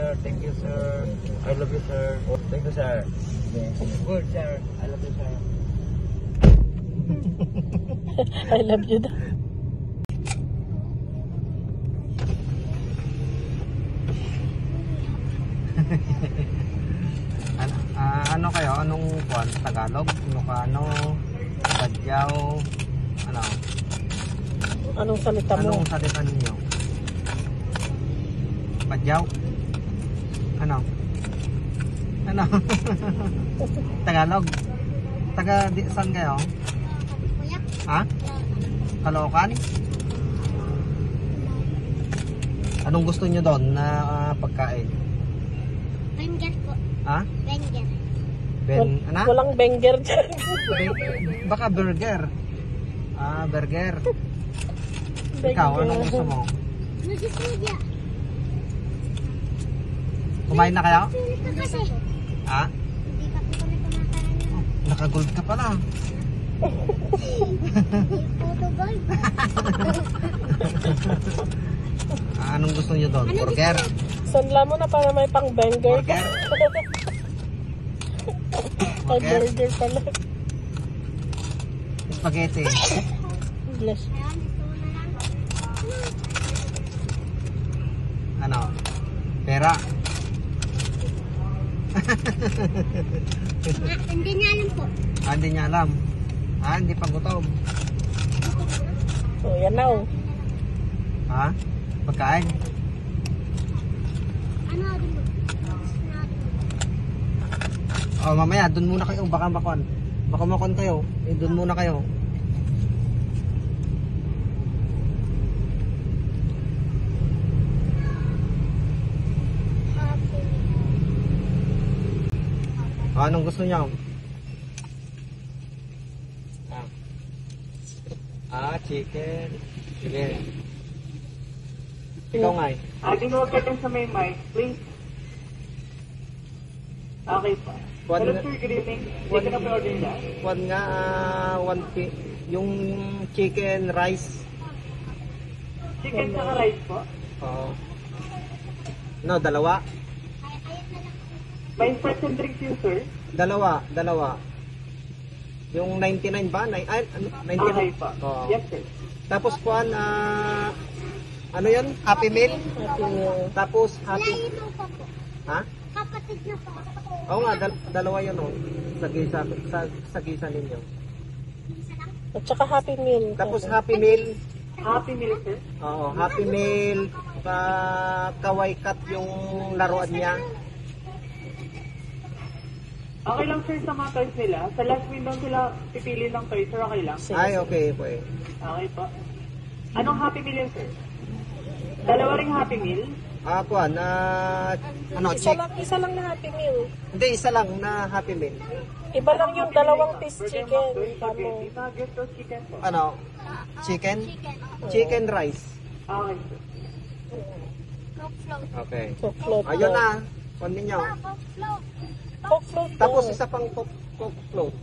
sir. Thank you, sir. I love you, sir. Thank you, sir. Good, sir. I love you, sir. I love you daw. Ano kayo? Anong kuwan? Tagalog? Ilocano? Badyaw? Ano? Anong salita mo? Anong salita ninyo? Badyaw? Ano? Ano? Tagalog? Taga saan kayo? Ha? Caloocan? Anong gusto nyo doon na pagkain? Benger po. Ha? Benger. Ano? Walang benger dyan. Baka burger. Ah, burger. Ikaw, anong gusto mo? Noodles media. Kumain na kayo? Sulit ka kasi. Ha? Hindi pa po kami kumakain. Nakagold ka pala. Photo gold. Anong gusto nyo doon? Burger? Sanla mo na para may pang benger. Burger? Ay, burger pala. Spaghetti? Bless. Ayan, gusto mo na lang. Ano? Pera? Hindi niya alam po. Ah, hindi niya alam. Ah, hindi pa gutom. So, yan na oh. Ha? Pagkain? Ano din mo? Oh, mamaya, doon muna kayo. Baka makon kayo. Eh, doon muna kayo. Oh, anong gusto niyo? Chicken. Sige. Ikaw nga eh. Tinuwag ka din sa may mic, please. Okay pa. Hello sir, good evening. Hindi ka na pa-order niya? One nga, yung chicken rice. Chicken saka rice po. Oo. No, dalawa. May fresh and drinks yun sir. Dalawa. Yung 99 ba? 99? Okay pa. Oo. Yes sir. Tapos kuan, ano yun? Happy Meal? Happy Meal. Tapos happy... Lain mo pa po. Ha? Kapatid na po. Oo nga, dalawa yun oh. Sa gisa ninyo. At saka Happy Meal. Tapos Happy Meal. Happy meal sir. Oo, Happy Meal. Kaway cut yung laruan niya. Okay lang sir sa mga toys nila. Sa last window sila pipili ng toys sir, okay lang? Ay, okay po eh. Okay po. Anong happy meal yun sir? Dalawa ring happy meal? Kuan, ano, Isa lang na Happy Meal. Hindi, isa lang na Happy Meal. Iba lang yung dalawang piece Burger chicken. McDo, Tamo. spaghetti, nuggets, o chicken po. Ano? Chicken? Chicken rice. Okay sir. Coke float. Okay. Coke float. Ayun na. Kuan ninyo. Coke float. Coke float. Tapos daw. isa pang Coke float.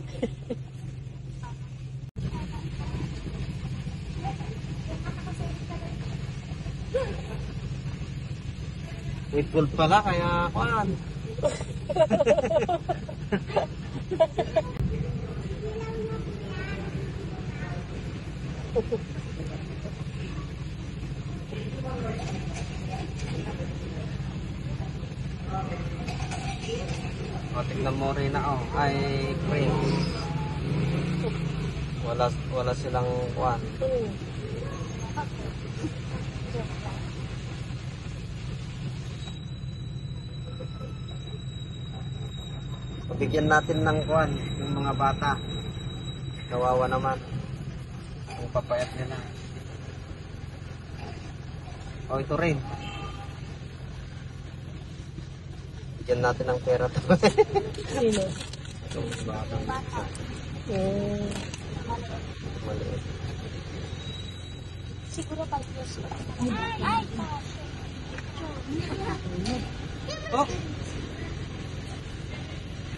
With gold pala, kaya kuan. O, tignan mo rin na, oh. Ay, cream. Wala silang kuan. Bigyan natin ng kuan yung mga bata. Kawawa naman. Ang papayat nila. O, ito rin. Bigyan natin ng pera to. Sino? Itong batang isa. Maliit. Siguro pag ay. Oh!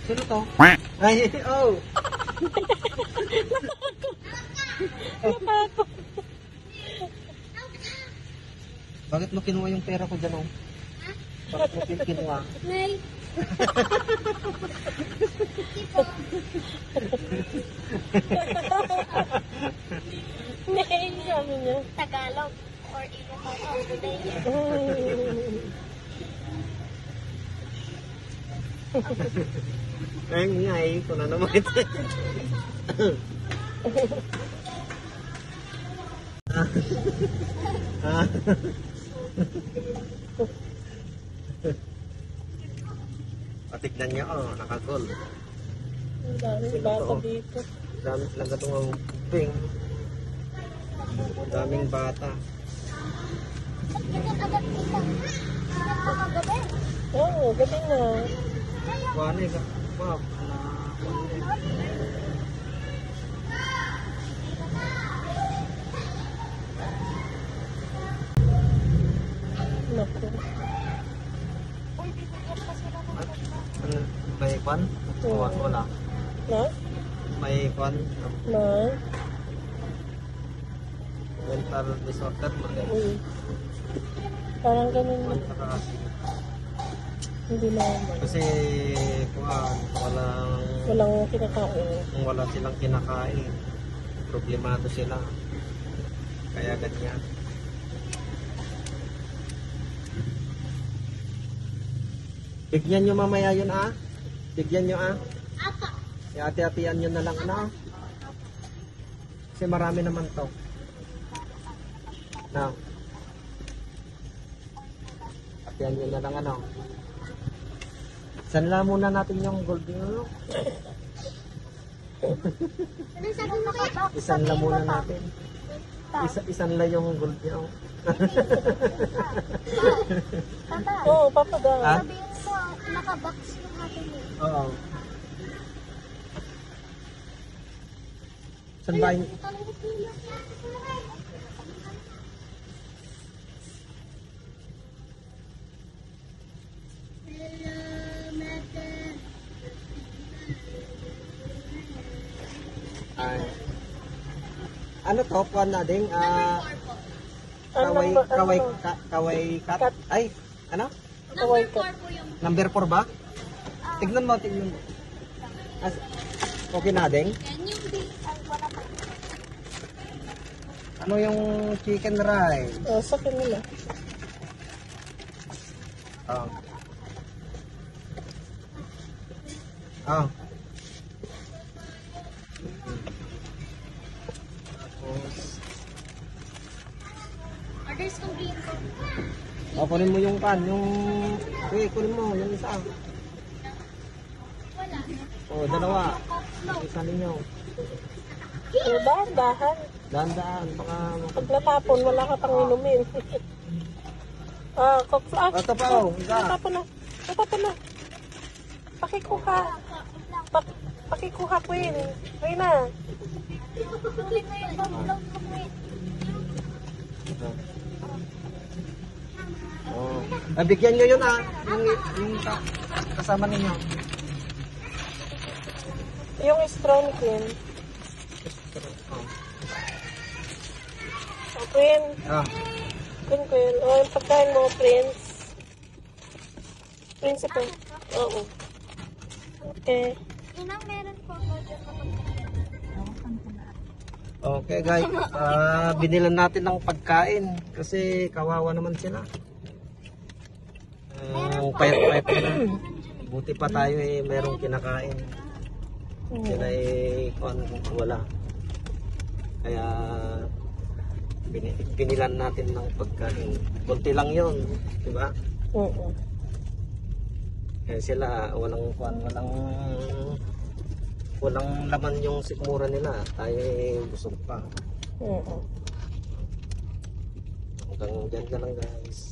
Sino to? Ay, oh! Bakit mo kinuha yung pera ko dyan, oh? Bakit mo kinuha? Nay. Nay, sabi niya. Tagalog or Ilocano. Today. Ay, ngay ko na naman ito. Ah. Patignan niya, oh, nakagol. Ang dami bata dito. Dami silang katong ping. Daming bata. Bakit agad kita? Nakagabi. Oo, gabi na. Kuha ka. Wow. Naku. Ano, may kwan? Wala. Na? May kwan? Na? Mental disorder. Parang ganun. Kwan sa kasi. Hindi naman. Kasi kwan, Walang kinakain. wala silang kinakain. Problemado sila. Kaya ganyan. Bigyan nyo mamaya yun ah. Bigyan nyo ah. Apa. Hati-hatian nyo na lang na. Kasi marami naman to. Na. Hatian nyo na lang ano. Sanla muna natin yung gold nyo. Ano sabi mo kaya? Isanla muna natin. Isanla yung gold nyo. Papa. Oo, papada. Ha? Sabihin ko, nakabox yung akin eh. Oo. San ba yung... Ay. Ano to? Kuan na ding? Kaway kat? Kat. Ay, ano? Kaway ka. Number 4 ba? Tignan mo, tignan mo. Okay na ding? Yan yung big. Ay, wala pa. Ano yung chicken rice? Sakin nila. Oh. Oh. Tapos, Orders complete ko. kunin mo yung pan, yung... kunin mo, yung isa. Wala. Dalawa. Isa ninyo. Dahan-dahan. Dahan-dahan, baka... Pag natapon, wala ka pang inumin. Ito pa, isa. Natapon na. Natapon na. Pakikuha. Pakikuha po yun. Rina. Tuloy mo yung bumblong mo wait. Ito. Oh. Bigyan nyo yun ah. Yung kasama ninyo. Yung straw ni Queen. Oh. Queen. Ah. Queen. O, yung pagkain mo, Prince. Prince ito. Oo. Okay. Inang meron po ako dyan kapag Okay guys, binilan natin ng pagkain kasi kawawa naman sila. Payat-payat na. Buti pa tayo merong kinakain. Sila wala. Kaya binilan natin ng pagkain. Kunti lang yun, di ba? Oo. Kaya sila walang laman yung sikmura nila. Tayo busog pa. Oo. Hanggang dyan ka lang guys.